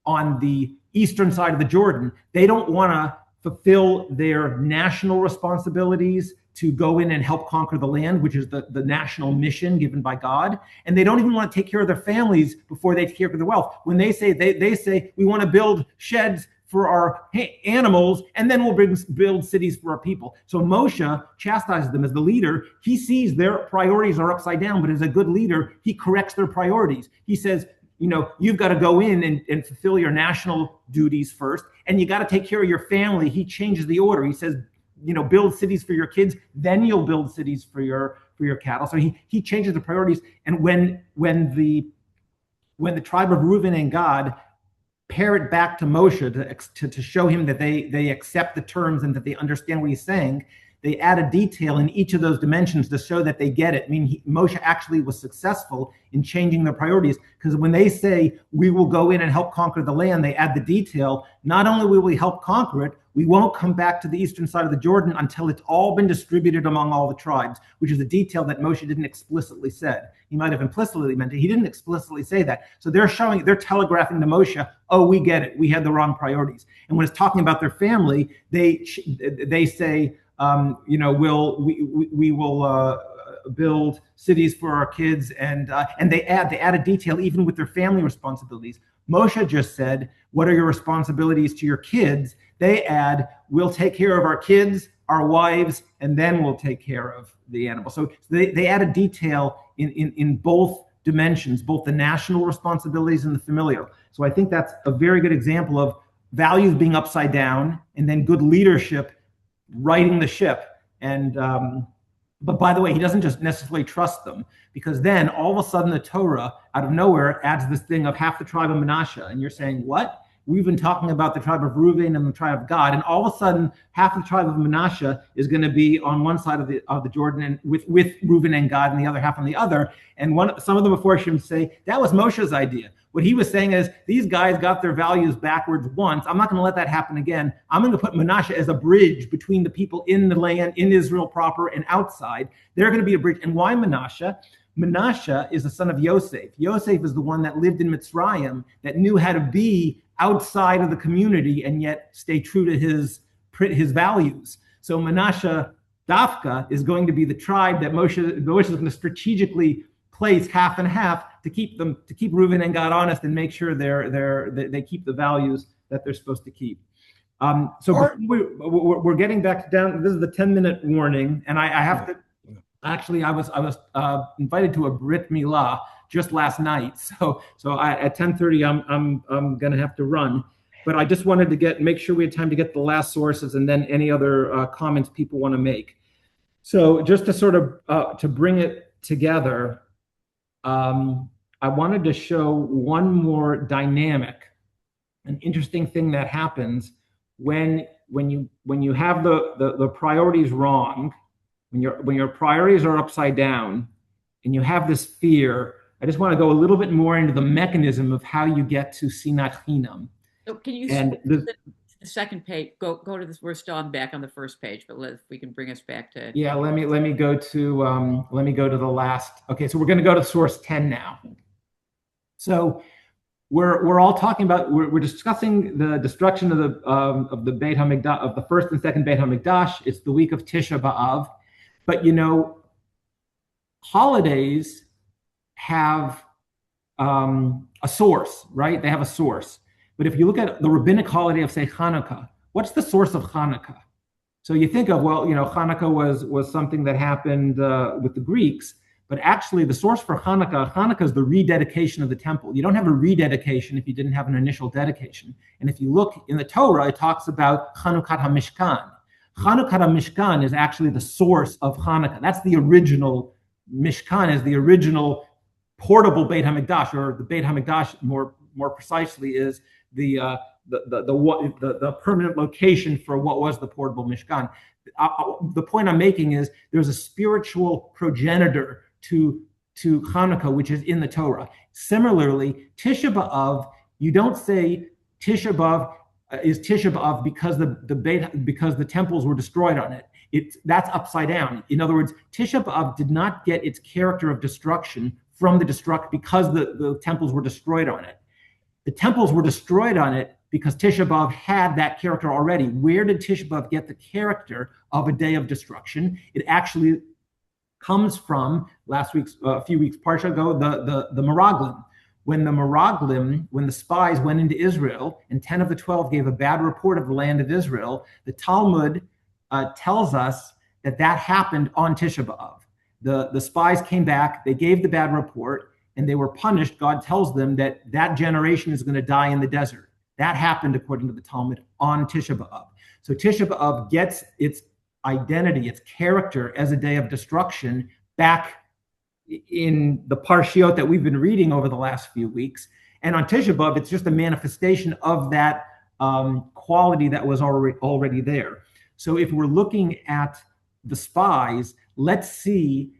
on the eastern side of the Jordan. They don't want to fulfill their national responsibilities to go in and help conquer the land, which is the national mission given by God. And they don't even want to take care of their families before they take care of their wealth. When they say we want to build sheds for our animals, and then we'll build cities for our people. So Moshe chastises them as the leader. He sees their priorities are upside down, but as a good leader, he corrects their priorities. He says, you've got to go in and fulfill your national duties first, and you got to take care of your family. He changes the order. He says, build cities for your kids, then you'll build cities for your cattle. So he changes the priorities. And when the tribe of Reuven and Gad pair it back to Moshe to show him that they accept the terms and that they understand what he's saying, they add a detail in each of those dimensions to show that they get it. I mean, Moshe actually was successful in changing their priorities, because when they say, we will go in and help conquer the land, they add the detail. Not only will we help conquer it, we won't come back to the eastern side of the Jordan until it's all been distributed among all the tribes, which is a detail that Moshe didn't explicitly said. He might have implicitly meant it. He didn't explicitly say that. So they're telegraphing to Moshe, oh, we get it. We had the wrong priorities. And when it's talking about their family, they say, we will build cities for our kids, and they add a detail even with their family responsibilities. Moshe just said, what are your responsibilities to your kids? They add, we'll take care of our kids, our wives, and then we'll take care of the animals. So they add a detail in both dimensions, both the national responsibilities and the familial. So I think that's a very good example of values being upside down, and then good leadership righting the ship. And but by the way, he doesn't just necessarily trust them, because then all of a sudden the Torah out of nowhere adds this thing of half the tribe of Manasseh, and you're saying, what? We've been talking about the tribe of Reuven and the tribe of Gad, and all of a sudden half the tribe of Manasseh is going to be on one side of the Jordan, and with Reuven and Gad, and the other half on the other. And some of the Meforshim say that was Moshe's idea. What he was saying is, these guys got their values backwards once. I'm not going to let that happen again. I'm going to put Manasseh as a bridge between the people in the land, in Israel proper, and outside. They're going to be a bridge. And why Manasseh? Manasseh is the son of Yosef. Yosef is the one that lived in Mitzrayim, that knew how to be outside of the community and yet stay true to his values. So Manasseh Dafka is going to be the tribe that Moshe is going to strategically place half and half to keep Reuven and Gad honest and make sure they keep the values that they're supposed to keep. So we're getting back down. This is the 10-minute warning, and I have to. Actually, I was invited to a Brit Milah just last night, so at 10:30 I'm going to have to run. But I just wanted to make sure we had time to get the last sources, and then any other comments people want to make. So just to sort of to bring it together, I wanted to show one more dynamic, an interesting thing that happens when you have the priorities wrong, when your priorities are upside down, and you have this fear. I just want to go a little bit more into the mechanism of how you get to sinat chinam. So can you and the the second page. Go to this. We're still back on the first page, but if we can bring us back to. Yeah, let me go to the last. Okay, so we're going to go to source 10 now. So we're all talking about, we're discussing the destruction of the Beit HaMikdash, of the first and second Beit HaMikdash. It's the week of Tisha B'Av, but holidays have a source, right? They have a source. But if you look at the rabbinic holiday of, say, Hanukkah, what's the source of Hanukkah? So you think of, Hanukkah was something that happened with the Greeks, but actually the source for Hanukkah is the rededication of the temple. You don't have a rededication if you didn't have an initial dedication. And if you look in the Torah, it talks about Chanukhat HaMishkan. Chanukhat HaMishkan is actually the source of Hanukkah. That's the original, Mishkan is the original portable Beit HaMikdash, or the Beit HaMikdash more precisely is the permanent location for what was the portable Mishkan. The point I'm making is there's a spiritual progenitor to Hanukkah, which is in the Torah. Similarly, Tisha B'Av, you don't say Tisha B'Av is Tisha B'Av because the temples were destroyed on it. That's upside down. In other words, Tisha B'Av did not get its character of destruction from the destruction because the temples were destroyed on it. The temples were destroyed on it because Tisha B'Av had that character already. Where did Tisha B'Av get the character of a day of destruction? It actually comes from a few weeks parsha ago, the Meraglim. When the spies went into Israel and 10 of the 12 gave a bad report of the land of Israel, the Talmud tells us that happened on Tisha B'Av. The spies came back, they gave the bad report, and they were punished. God tells them that generation is going to die in the desert. That happened, according to the Talmud, on Tisha B'Av. So Tisha B'Av gets its identity, its character as a day of destruction back in the parshiot that we've been reading over the last few weeks. And on Tisha B'Av, it's just a manifestation of that quality that was already there. So if we're looking at the spies, let's see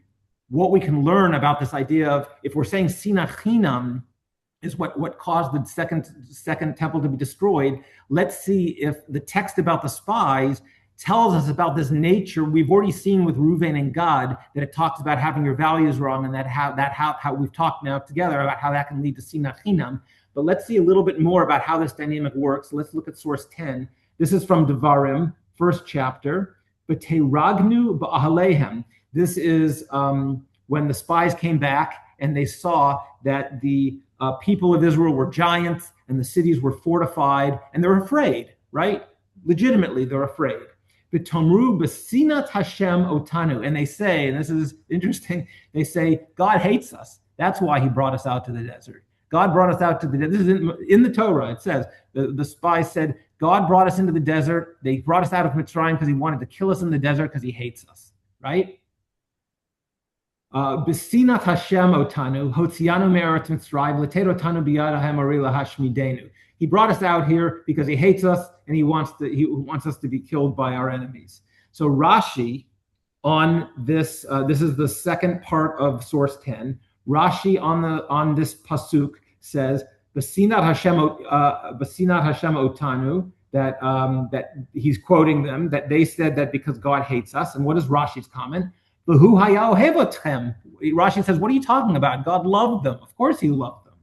what we can learn about this idea of, if we're saying Sinat Chinam is what caused the second temple to be destroyed, let's see if the text about the spies tells us about this nature. We've already seen with Reuven and Gad that it talks about having your values wrong, and how we've talked now together about how that can lead to Sinat Chinam. But let's see a little bit more about how this dynamic works. Let's look at source 10. This is from Devarim, first chapter. B'teiragnu ba'ahalehem. This is when the spies came back and they saw that the people of Israel were giants and the cities were fortified, and they're afraid, right? Legitimately, they're afraid. B'tomru b'sinat Hashem otanu. And they say, and this is interesting, they say, God hates us. That's why he brought us out to the desert. God brought us out to the desert. This is in the Torah. It says, the spies said, God brought us into the desert. They brought us out of Mitzrayim because he wanted to kill us in the desert because he hates us, right? B'sinat Hashem otanu, hotzianu me'eretz Mitzrayim, l'teir otanu biyad hahem ari lahashmidenu. He brought us out here because he hates us and he wants us to be killed by our enemies. So Rashi on this, this is the second part of source 10. Rashi on this pasuk says, B'sinat Hashem otanu, that he's quoting them, that they said that because God hates us. And what is Rashi's comment? V'hu haya ohev otchem. Rashi says, what are you talking about? God loved them. Of course he loved them.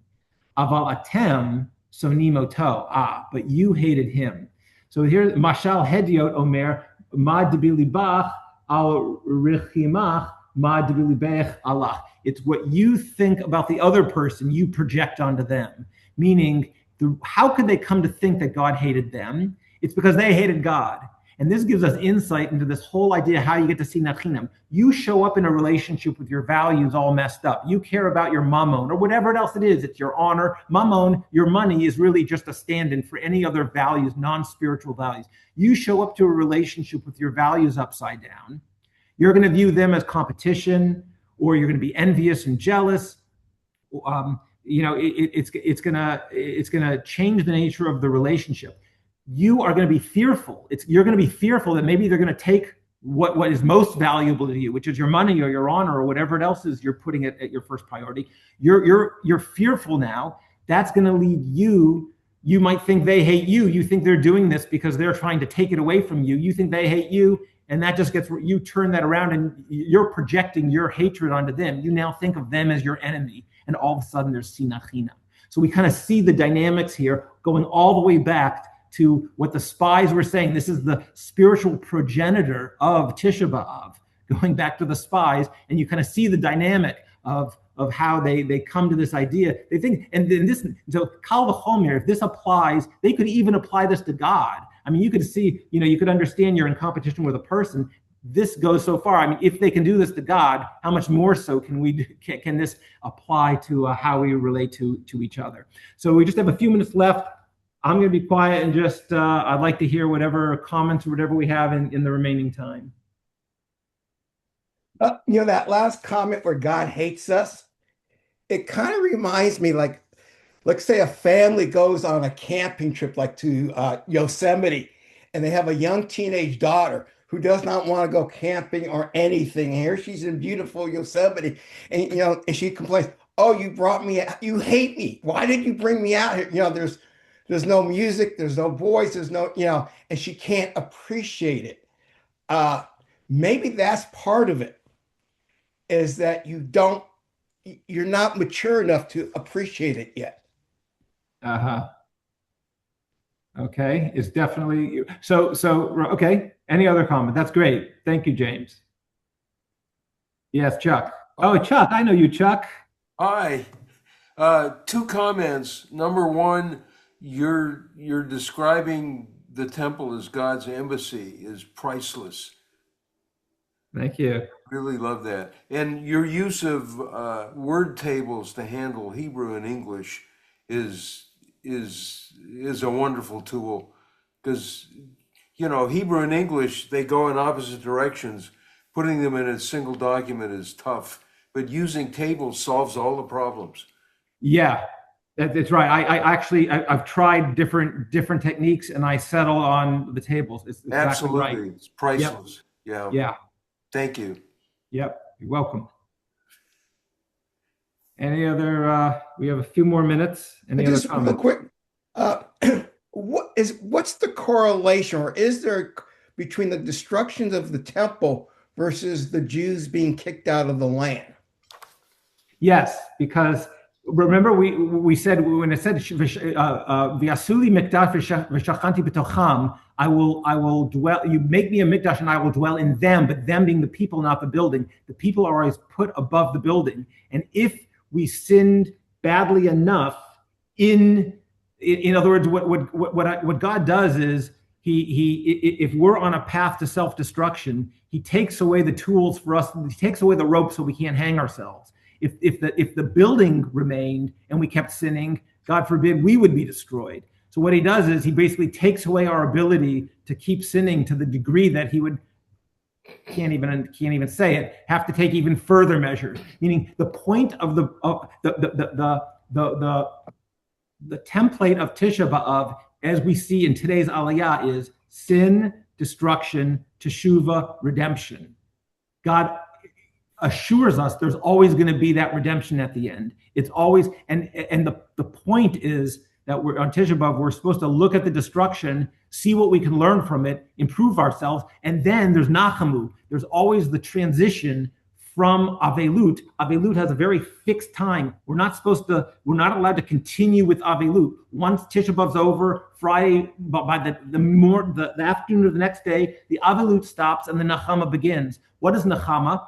Aval atem sonim oto. But you hated him. So here, Mashal Hediot Omer, Ma debilibach al rechimach, Ma debilibech Allah. It's what you think about the other person, you project onto them. Meaning, how could they come to think that God hated them? It's because they hated God. And this gives us insight into this whole idea how you get to see Sinat Chinam. You show up in a relationship with your values all messed up. You care about your mammon or whatever else it is. It's your honor. Mammon, your money, is really just a stand-in for any other values, non-spiritual values. You show up to a relationship with your values upside down. You're going to view them as competition, or you're going to be envious and jealous. It's going to change the nature of the relationship. You are going to be fearful. You're going to be fearful that maybe they're going to take what is most valuable to you, which is your money or your honor or whatever else is you're putting it at your first priority. You're fearful now. That's going to lead you You might think they hate you. You think they're doing this because they're trying to take it away from you. You think they hate you, and that just gets, you turn that around and you're projecting your hatred onto them. You now think of them as your enemy, and all of a sudden there's sinachina. So we kind of see the dynamics here going all the way back to what the spies were saying. This is the spiritual progenitor of Tisha B'Av, going back to the spies, and you kind of see the dynamic of how they come to this idea. They think, and then this, so Kal v'chomer, if this applies, they could even apply this to God. I mean, you could see, you could understand you're in competition with a person. This goes so far. I mean, if they can do this to God, how much more so can this apply to how we relate to each other? So we just have a few minutes left. I'm going to be quiet and just, I'd like to hear whatever comments or whatever we have in the remaining time. That last comment where God hates us, it kind of reminds me, like, let's say a family goes on a camping trip, like to Yosemite, and they have a young teenage daughter who does not want to go camping or anything. And here she's in beautiful Yosemite, and and she complains, "Oh, you brought me out. You hate me. Why did you bring me out here? There's no music, there's no voice, there's no, and she can't appreciate it. Maybe that's part of it, is that you're not mature enough to appreciate it yet." Okay, it's definitely so. Okay, any other comment? That's great. Thank you, James. Yes, Chuck. Oh, Chuck, I know you, Chuck. Hi. Two comments. Number one, you're describing the temple as God's embassy is priceless. Thank you. Really love that. And your use of word tables to handle Hebrew and English is a wonderful tool, because Hebrew and English, they go in opposite directions. Putting them in a single document is tough, but using tables solves all the problems. Yeah, that's right. I've tried different techniques, and I settle on the tables. It's Absolutely exactly right. It's priceless. Yep. Yeah. Thank you. Yep. You're welcome. Any other? We have a few more minutes. Any other comments? Real quick, what's the correlation, or is there, between the destructions of the temple versus the Jews being kicked out of the land? Yes, because remember we said, when it said "V'asuli mikdash v'shachanti b'tocham," I will dwell. You make me a mikdash, and I will dwell in them. But them being the people, not the building. The people are always put above the building, and if we sinned badly enough, in other words, what God does is he if we're on a path to self-destruction, he takes away the tools for us. He takes away the rope so we can't hang ourselves. If the building remained and we kept sinning, God forbid, we would be destroyed. So what he does is he basically takes away our ability to keep sinning to the degree that he would, can't even say it, have to take even further measures. Meaning the point of the template of Tisha B'Av, as we see in today's Aliyah, is sin, destruction, teshuvah, redemption. God assures us there's always going to be that redemption at the end. It's always, and the point is that we're on Tisha B'Av, we're supposed to look at the destruction, see what we can learn from it, improve ourselves, and then there's Nachamu. There's always the transition from Avelut. Avelut has a very fixed time. We're not allowed to continue with Avelut. Once Tisha B'Av's over, Friday, by the afternoon of the next day, the Avelut stops and the Nachama begins. What is Nachama?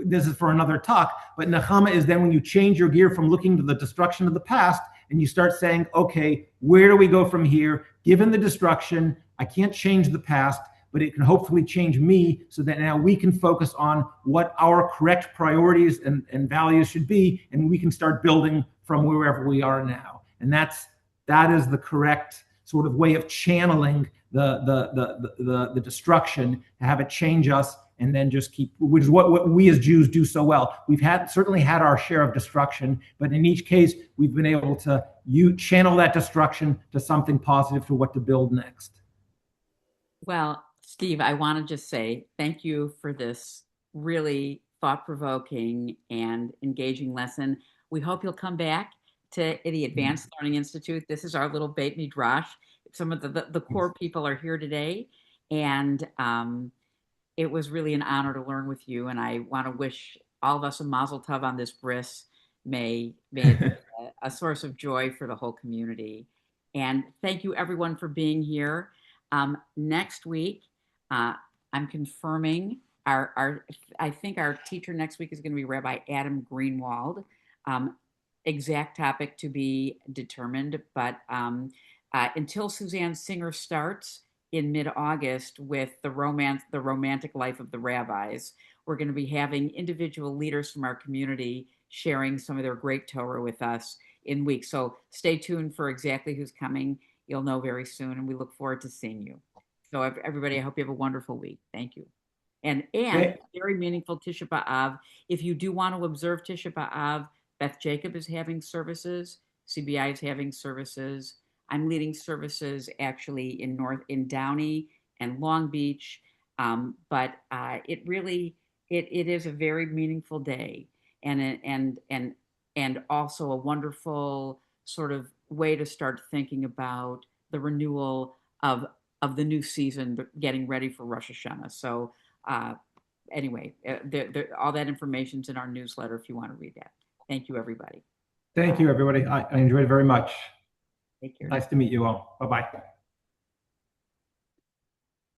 This is for another talk, but Nachama is then when you change your gear from looking to the destruction of the past and you start saying, okay, where do we go from here? Given the destruction, I can't change the past, but it can hopefully change me so that now we can focus on what our correct priorities and values should be, and we can start building from wherever we are now. And that is the correct sort of way of channeling the destruction, to have it change us and then just keep, which is what we as Jews do so well. We've certainly had our share of destruction, but in each case, we've been able to channel that destruction to something positive, to what to build next. Well, Steve, I want to just say thank you for this really thought-provoking and engaging lesson. We hope you'll come back to the Advanced Learning Institute. This is our little Beit Midrash. Some of the core people are here today, and it was really an honor to learn with you. And I want to wish all of us a mazel tov on this bris. May it be a source of joy for the whole community. And thank you everyone for being here. Next week, I'm confirming I think our teacher next week is going to be Rabbi Adam Greenwald. Exact topic to be determined, but until Suzanne Singer starts in mid-August with the romantic life of the rabbis, we're going to be having individual leaders from our community sharing some of their great Torah with us in weeks. So stay tuned for exactly who's coming. You'll know very soon, and we look forward to seeing you. So everybody, I hope you have a wonderful week. Thank you. And very meaningful Tisha B'Av. If you do want to observe Tisha B'Av, Beth Jacob is having services. CBI is having services. I'm leading services actually in Downey and Long Beach. But it really it is a very meaningful day, and also a wonderful sort of way to start thinking about the renewal of the new season, getting ready for Rosh Hashanah. So anyway, all that information's in our newsletter if you want to read that. Thank you, everybody. Thank you, everybody. I enjoyed it very much. Take care. Nice to meet you all. Bye-bye.